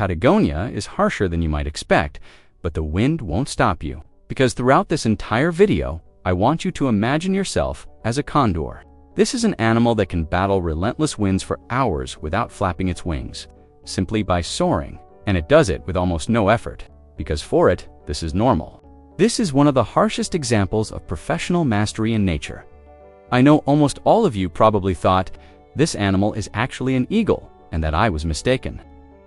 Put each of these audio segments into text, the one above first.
Patagonia is harsher than you might expect, but the wind won't stop you. Because throughout this entire video, I want you to imagine yourself as a condor. This is an animal that can battle relentless winds for hours without flapping its wings, simply by soaring, and it does it with almost no effort, because for it, this is normal. This is one of the harshest examples of professional mastery in nature. I know almost all of you probably thought this animal is actually an eagle and that I was mistaken.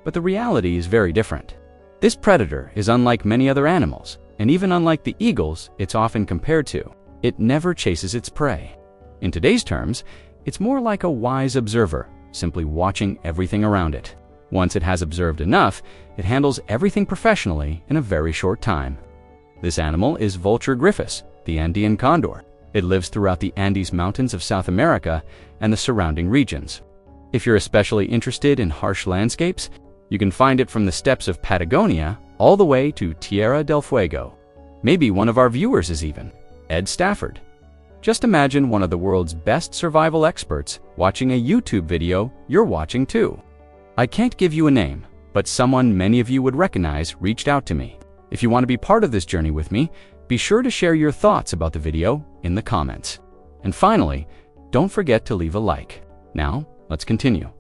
But the reality is very different. This predator is unlike many other animals, and even unlike the eagles it's often compared to. It never chases its prey. In today's terms, it's more like a wise observer, simply watching everything around it. Once it has observed enough, it handles everything professionally in a very short time. This animal is Vulture gryphus, the Andean condor. It lives throughout the Andes Mountains of South America and the surrounding regions. If you're especially interested in harsh landscapes, you can find it from the steppes of Patagonia all the way to Tierra del Fuego. Maybe one of our viewers is even Ed Stafford. Just imagine one of the world's best survival experts watching a YouTube video you're watching too. I can't give you a name, but someone many of you would recognize reached out to me. If you want to be part of this journey with me, be sure to share your thoughts about the video in the comments. And finally, don't forget to leave a like. Now, let's continue.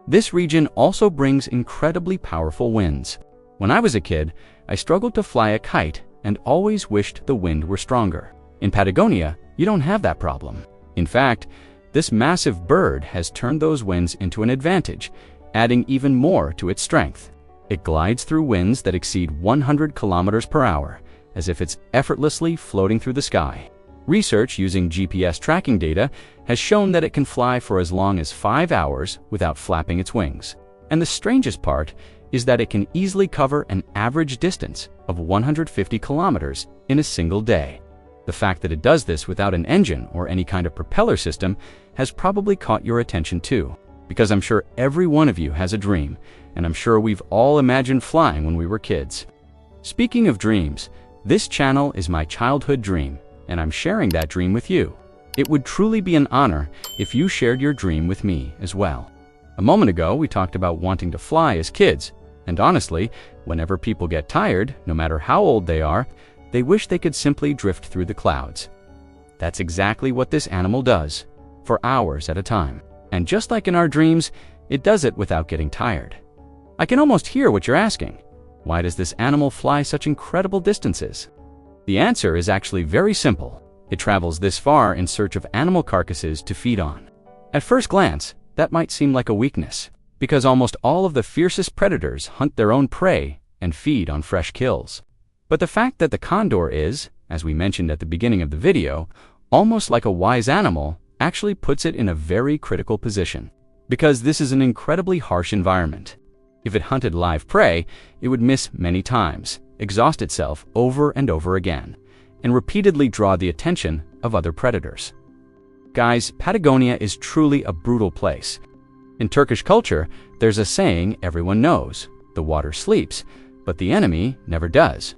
This region also brings incredibly powerful winds. When I was a kid, I struggled to fly a kite and always wished the wind were stronger. In Patagonia, you don't have that problem. In fact, this massive bird has turned those winds into an advantage, adding even more to its strength. It glides through winds that exceed 100 kilometers per hour, as if it's effortlessly floating through the sky. Research using GPS tracking data has shown that it can fly for as long as 5 hours without flapping its wings. And the strangest part is that it can easily cover an average distance of 150 kilometers in a single day. The fact that it does this without an engine or any kind of propeller system has probably caught your attention too, because I'm sure every one of you has a dream, and I'm sure we've all imagined flying when we were kids. Speaking of dreams, this channel is my childhood dream, and I'm sharing that dream with you. It would truly be an honor if you shared your dream with me as well. A moment ago, we talked about wanting to fly as kids, and honestly, whenever people get tired, no matter how old they are, they wish they could simply drift through the clouds. That's exactly what this animal does, for hours at a time. And just like in our dreams, it does it without getting tired. I can almost hear what you're asking. Why does this animal fly such incredible distances? The answer is actually very simple. It travels this far in search of animal carcasses to feed on. At first glance, that might seem like a weakness, because almost all of the fiercest predators hunt their own prey and feed on fresh kills. But the fact that the condor is, as we mentioned at the beginning of the video, almost like a wise animal actually puts it in a very critical position, because this is an incredibly harsh environment. If it hunted live prey, it would miss many times, exhaust itself over and over again, and repeatedly draw the attention of other predators. Guys, Patagonia is truly a brutal place. In Turkish culture, there's a saying everyone knows: the water sleeps, but the enemy never does.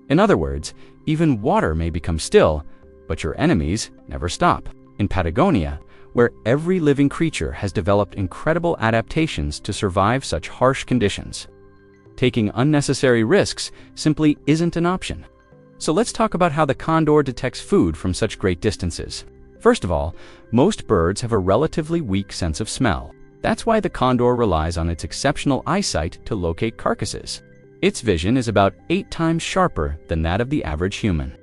In other words, even water may become still, but your enemies never stop. In Patagonia, where every living creature has developed incredible adaptations to survive such harsh conditions, taking unnecessary risks simply isn't an option. So let's talk about how the condor detects food from such great distances. First of all, most birds have a relatively weak sense of smell. That's why the condor relies on its exceptional eyesight to locate carcasses. Its vision is about 8 times sharper than that of the average human.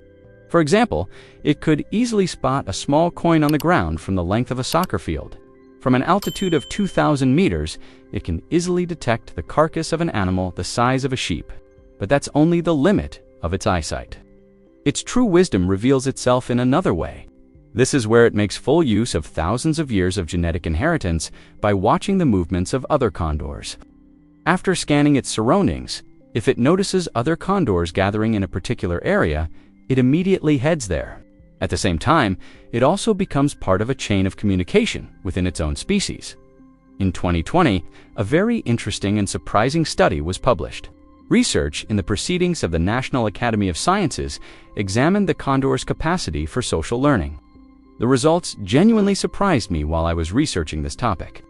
For example, it could easily spot a small coin on the ground from the length of a soccer field. From an altitude of 2,000 meters, it can easily detect the carcass of an animal the size of a sheep. But that's only the limit of its eyesight. Its true wisdom reveals itself in another way. This is where it makes full use of thousands of years of genetic inheritance by watching the movements of other condors. After scanning its surroundings, if it notices other condors gathering in a particular area, it immediately heads there. At the same time, it also becomes part of a chain of communication within its own species. In 2020, a very interesting and surprising study was published. Research in the Proceedings of the National Academy of Sciences examined the condor's capacity for social learning. The results genuinely surprised me while I was researching this topic.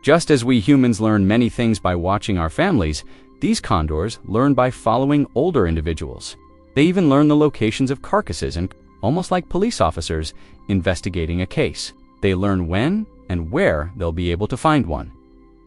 Just as we humans learn many things by watching our families, These condors learn by following older individuals. They even learn the locations of carcasses and, almost like police officers investigating a case, they learn when and where they'll be able to find one.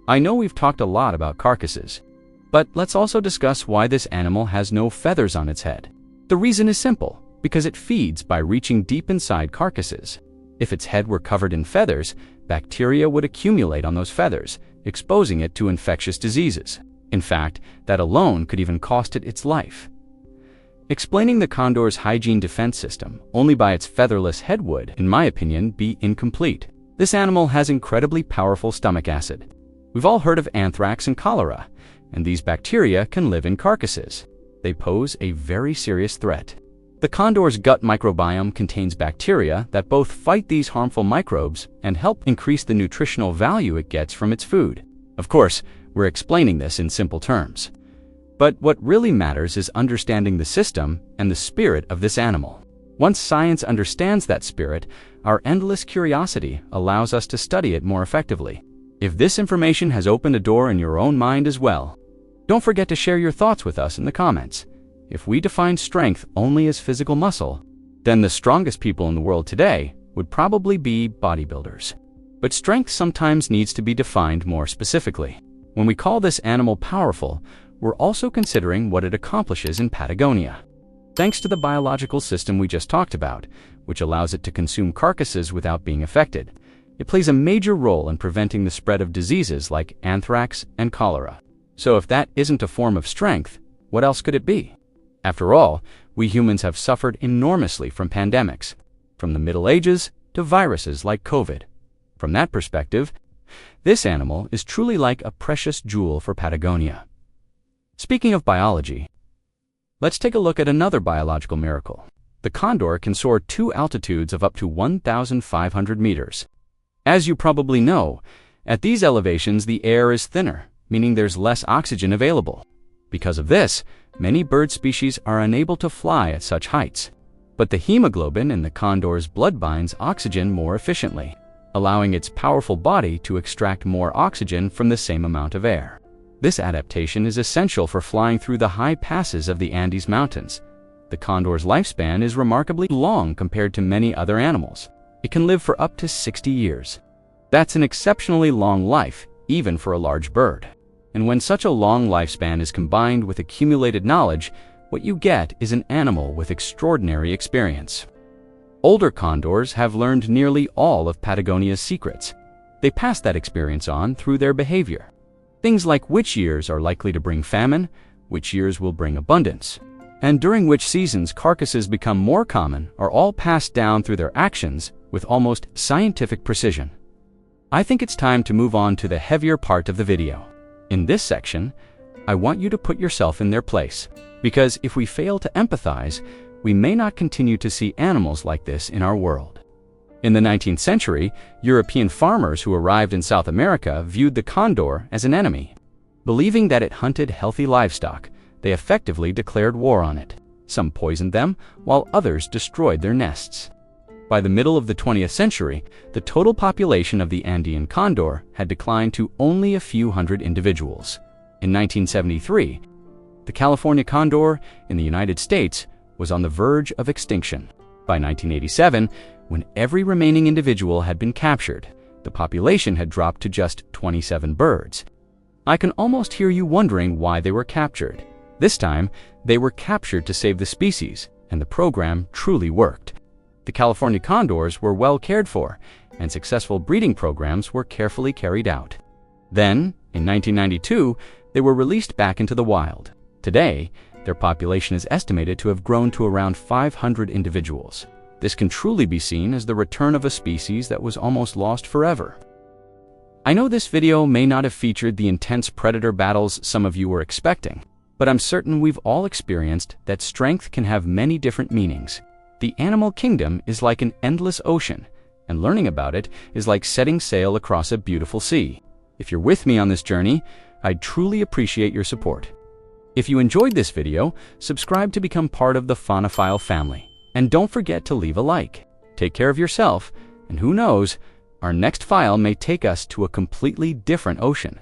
I know we've talked a lot about carcasses, but let's also discuss why this animal has no feathers on its head. The reason is simple, because it feeds by reaching deep inside carcasses. If its head were covered in feathers, bacteria would accumulate on those feathers, exposing it to infectious diseases. In fact, that alone could even cost it its life. Explaining the condor's hygiene defense system only by its featherless head would, in my opinion, be incomplete. This animal has incredibly powerful stomach acid. We've all heard of anthrax and cholera, and these bacteria can live in carcasses. They pose a very serious threat. The condor's gut microbiome contains bacteria that both fight these harmful microbes and help increase the nutritional value it gets from its food. Of course, we're explaining this in simple terms. But what really matters is understanding the system and the spirit of this animal. Once science understands that spirit, our endless curiosity allows us to study it more effectively. If this information has opened a door in your own mind as well, don't forget to share your thoughts with us in the comments. If we define strength only as physical muscle, then the strongest people in the world today would probably be bodybuilders. But strength sometimes needs to be defined more specifically. When we call this animal powerful, we're also considering what it accomplishes in Patagonia. Thanks to the biological system we just talked about, which allows it to consume carcasses without being affected, it plays a major role in preventing the spread of diseases like anthrax and cholera. So if that isn't a form of strength, what else could it be? After all, we humans have suffered enormously from pandemics, from the Middle Ages to viruses like COVID. From that perspective, this animal is truly like a precious jewel for Patagonia. Speaking of biology, let's take a look at another biological miracle. The condor can soar to altitudes of up to 1,500 meters. As you probably know, at these elevations the air is thinner, meaning there's less oxygen available. Because of this, many bird species are unable to fly at such heights. But the hemoglobin in the condor's blood binds oxygen more efficiently, allowing its powerful body to extract more oxygen from the same amount of air. This adaptation is essential for flying through the high passes of the Andes Mountains. The condor's lifespan is remarkably long compared to many other animals. It can live for up to 60 years. That's an exceptionally long life, even for a large bird. And when such a long lifespan is combined with accumulated knowledge, what you get is an animal with extraordinary experience. Older condors have learned nearly all of Patagonia's secrets. They pass that experience on through their behavior. Things like which years are likely to bring famine, which years will bring abundance, and during which seasons carcasses become more common are all passed down through their actions with almost scientific precision. I think it's time to move on to the heavier part of the video. In this section, I want you to put yourself in their place, because if we fail to empathize, we may not continue to see animals like this in our world. In the 19th century, European farmers who arrived in South America viewed the condor as an enemy. Believing that it hunted healthy livestock, they effectively declared war on it. Some poisoned them, while others destroyed their nests. By the middle of the 20th century, the total population of the Andean Condor had declined to only a few hundred individuals. In 1973, the California condor in the United States was on the verge of extinction. By 1987, when every remaining individual had been captured, the population had dropped to just 27 birds. I can almost hear you wondering why they were captured. This time, they were captured to save the species, and the program truly worked. The California condors were well cared for, and successful breeding programs were carefully carried out. Then, in 1992, they were released back into the wild. Today, their population is estimated to have grown to around 500 individuals. This can truly be seen as the return of a species that was almost lost forever. I know this video may not have featured the intense predator battles some of you were expecting, but I'm certain we've all experienced that strength can have many different meanings. The animal kingdom is like an endless ocean, and learning about it is like setting sail across a beautiful sea. If you're with me on this journey, I'd truly appreciate your support. If you enjoyed this video, subscribe to become part of the Faunophile family. And don't forget to leave a like. Take care of yourself, and who knows, our next file may take us to a completely different ocean.